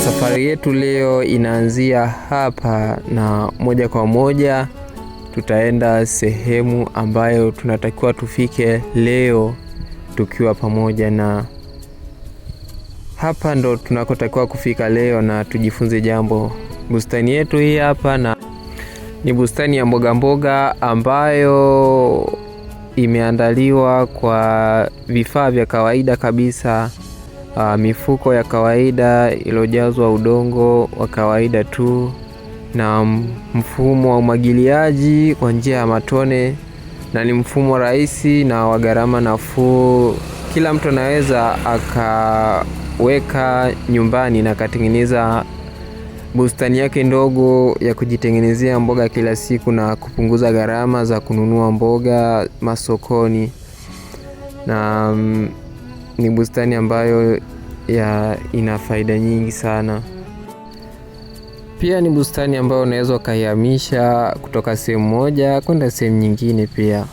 Safari yetu leo inaanzia hapa na moja kwa moja tutaenda sehemu ambayo tunatakiwa tufike leo tukiwa pamoja, na hapa ndo tunakotakiwa kufika leo na tujifunze jambo. Bustani yetu hii hapa na ni bustani ya mboga mboga ambayo imeandaliwa kwa vifaa vya kawaida kabisa. Mifuko ya kawaida iliyojazwa udongo wa kawaida tu, na mfumo wa umwagiliaji kwa njia ya matone, na ni mfumo rahisi na wa gharama nafuu. Kila mtu anaweza akaweka nyumbani na akatengeneza bustani yake ndogo ya kujitengenezea mboga kila siku na kupunguza gharama za kununua mboga masokoni. Na ni bustani ambayo ina faida nyingi sana. Pia ni bustani ambayo unaweza ukahamisha kutoka sehemu moja kwenda sehemu nyingine pia.